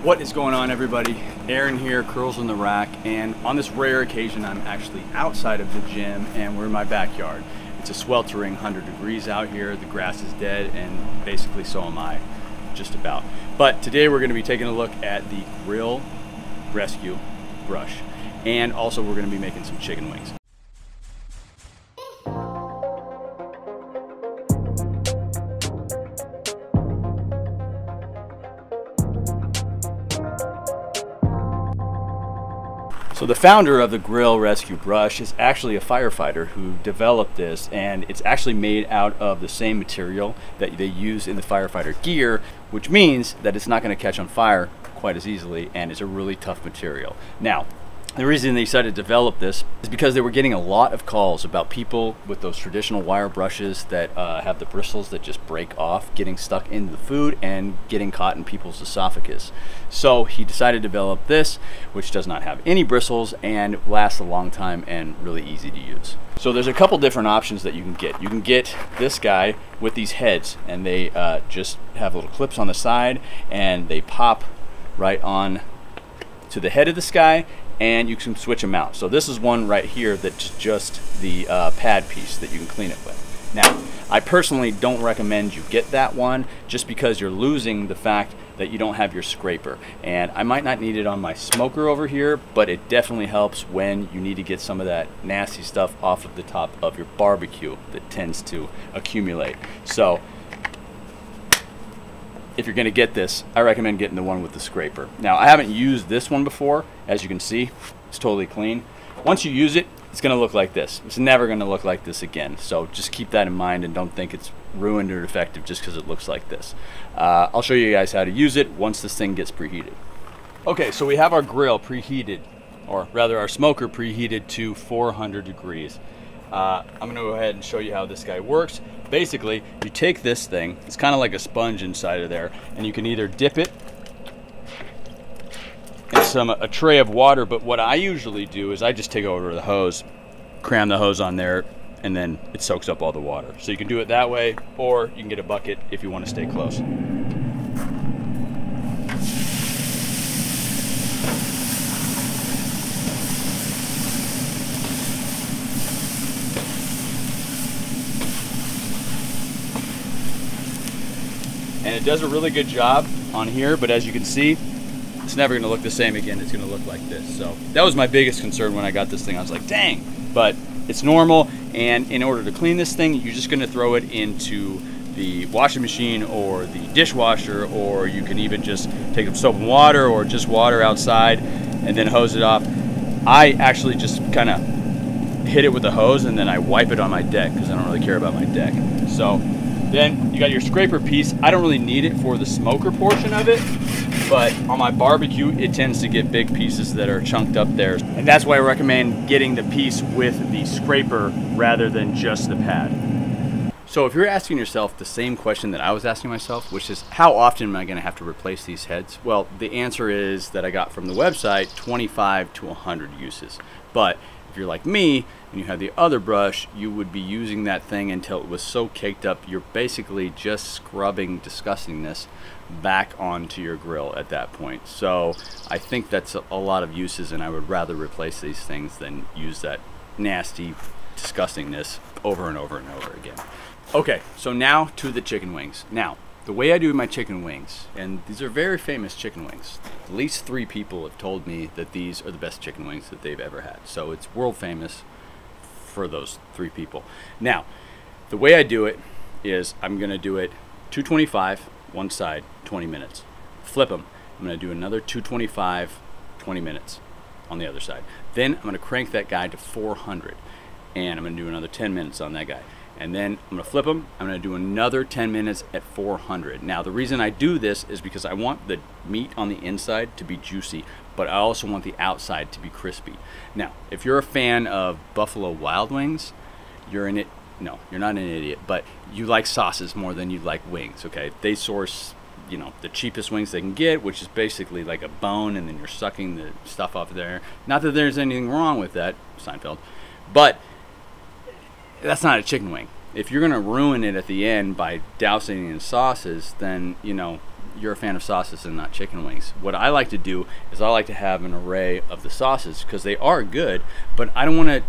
What is going on, everybody? Aaron here, Curls in the Rack, and on this rare occasion I'm actually outside of the gym and we're in my backyard. It's a sweltering 100 degrees out here, the grass is dead, and basically so am I, just about. But today we're going to be taking a look at the Grill Rescue brush, and also we're going to be making some chicken wings. So the founder of the Grill Rescue brush is actually a firefighter who developed this, and it's actually made out of the same material that they use in the firefighter gear, which means that it's not going to catch on fire quite as easily, and it's a really tough material. Now, the reason they decided to develop this is because they were getting a lot of calls about people with those traditional wire brushes that have the bristles that just break off, getting stuck into the food and getting caught in people's esophagus. So he decided to develop this, which does not have any bristles and lasts a long time and really easy to use. So there's a couple different options that you can get. You can get this guy with these heads, and they just have little clips on the side and they pop right on to the head of this guy, and you can switch them out. So this is one right here that's just the pad piece that you can clean it with. Now, I personally don't recommend you get that one just because you're losing the fact that you don't have your scraper. And I might not need it on my smoker over here, but it definitely helps when you need to get some of that nasty stuff off of the top of your barbecue that tends to accumulate. So if you're gonna get this, I recommend getting the one with the scraper. Now, I haven't used this one before. As you can see, it's totally clean. Once you use it, it's gonna look like this. It's never gonna look like this again. So just keep that in mind and don't think it's ruined or defective just because it looks like this. I'll show you guys how to use it once this thing gets preheated. Okay, so we have our grill preheated, or rather our smoker preheated to 400 degrees. I'm gonna go ahead and show you how this guy works. Basically, you take this thing, it's kind of like a sponge inside of there, and you can either dip it in a tray of water, but what I usually do is I just take it over to the hose, cram the hose on there, and then it soaks up all the water. So you can do it that way, or you can get a bucket if you want to stay close. And it does a really good job on here, but as you can see, it's never gonna look the same again. It's gonna look like this. So that was my biggest concern when I got this thing. I was like, dang, but it's normal. And in order to clean this thing, you're just gonna throw it into the washing machine or the dishwasher, or you can even just take some soap and water or just water outside and then hose it off. I actually just kind of hit it with the hose and then I wipe it on my deck because I don't really care about my deck. So then you got your scraper piece. I don't really need it for the smoker portion of it, but on my barbecue, it tends to get big pieces that are chunked up there. And that's why I recommend getting the piece with the scraper rather than just the pad. So if you're asking yourself the same question that I was asking myself, which is how often am I gonna have to replace these heads? Well, the answer is that I got from the website 25 to 100 uses. But if you're like me and you have the other brush, you would be using that thing until it was so caked up you're basically just scrubbing disgustingness back onto your grill at that point. So I think that's a lot of uses, and I would rather replace these things than use that nasty disgustingness over and over and over again. Okay, so now to the chicken wings. Now, the way I do my chicken wings, and these are very famous chicken wings. At least 3 people have told me that these are the best chicken wings that they've ever had. So it's world famous for those 3 people. Now, the way I do it is I'm gonna do it 225 one side, 20 minutes. Flip them. I'm gonna do another 225, 20 minutes on the other side. Then I'm gonna crank that guy to 400, and I'm gonna do another 10 minutes on that guy. And then I'm gonna flip them. I'm gonna do another 10 minutes at 400. Now, the reason I do this is because I want the meat on the inside to be juicy, but I also want the outside to be crispy. Now, if you're a fan of Buffalo Wild Wings, you're in it. No, you're not an idiot, but you like sauces more than you like wings, okay? They source, you know, the cheapest wings they can get, which is basically like a bone, and then you're sucking the stuff off of there. Not that there's anything wrong with that, Seinfeld, but that's not a chicken wing. If you're gonna ruin it at the end by dousing it in sauces, then, you know, you're a fan of sauces and not chicken wings. What I like to do is I like to have an array of the sauces because they are good, but I don't want to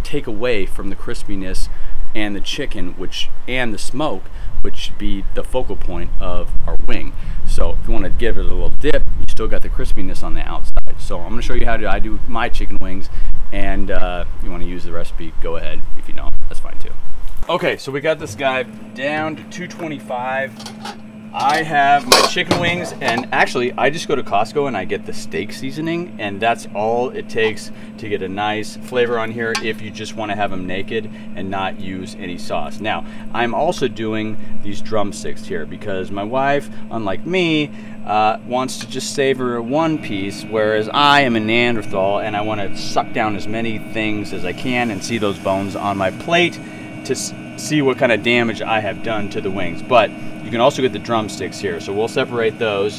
take away from the crispiness and the chicken, and the smoke, which should be the focal point of our wing. So if you want to give it a little dip, you still got the crispiness on the outside. So I'm going to show you how I do my chicken wings, and you want to use the recipe, go ahead. If you don't, that's fine too. Okay, so we got this guy down to 225. I have my chicken wings, and actually I just go to Costco and I get the steak seasoning, and that's all it takes to get a nice flavor on here if you just want to have them naked and not use any sauce. Now, I'm also doing these drumsticks here because my wife, unlike me, wants to just savor one piece, whereas I am a Neanderthal and I want to suck down as many things as I can and see those bones on my plate to see what kind of damage I have done to the wings. But you can also get the drumsticks here, so we'll separate those.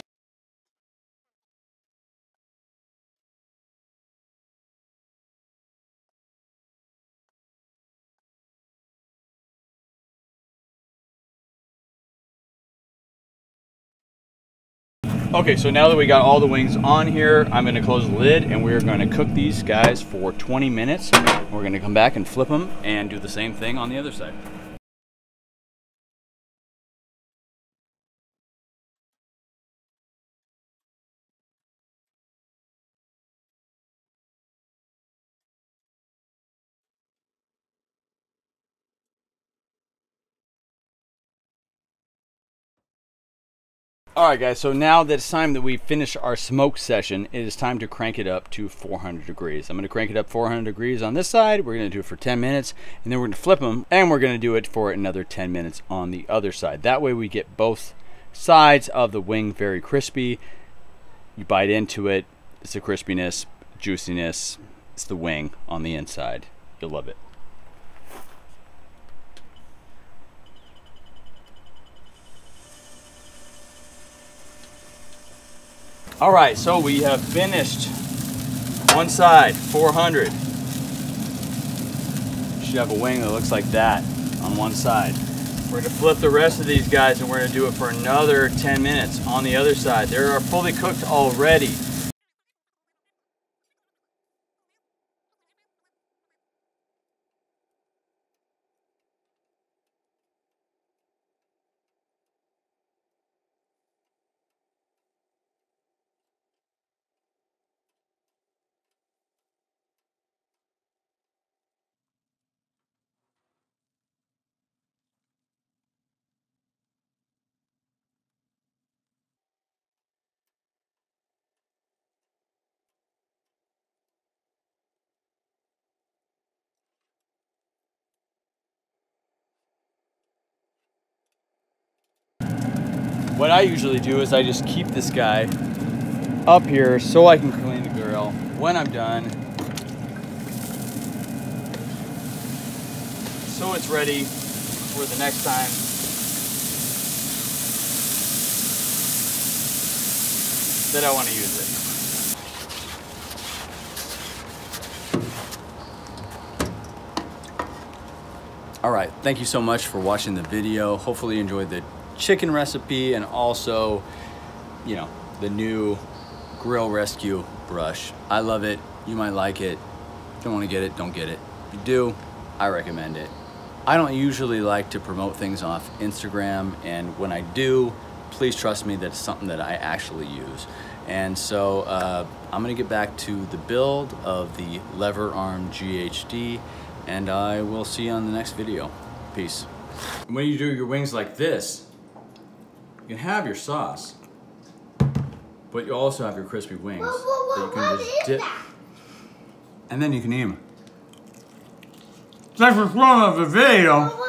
Okay, so now that we got all the wings on here, I'm going to close the lid and we're going to cook these guys for 20 minutes. We're going to come back and flip them and do the same thing on the other side. Alright guys, so now that it's time that we finish our smoke session, it is time to crank it up to 400 degrees. I'm going to crank it up 400 degrees on this side, we're going to do it for 10 minutes, and then we're going to flip them, and we're going to do it for another 10 minutes on the other side. That way we get both sides of the wing very crispy. You bite into it, it's the crispiness, juiciness, it's the wing on the inside. You'll love it. All right, so we have finished one side, 400. You should have a wing that looks like that on one side. We're gonna flip the rest of these guys and we're gonna do it for another 10 minutes on the other side. They are fully cooked already. What I usually do is I just keep this guy up here so I can clean the grill when I'm done, so it's ready for the next time that I want to use it. All right, thank you so much for watching the video. Hopefully you enjoyed the chicken recipe and also, you know, the new Grill Rescue brush. I love it. You might like it. If you don't want to get it, don't get it. If you do, I recommend it. I don't usually like to promote things off Instagram, and when I do, please trust me that it's something that I actually use. And so I'm gonna get back to the build of the lever arm GHD, and I will see you on the next video. Peace. When you do your wings like this, you can have your sauce, but you also have your crispy wings that you can just dip, and then you can eat them. Thanks for watching the video.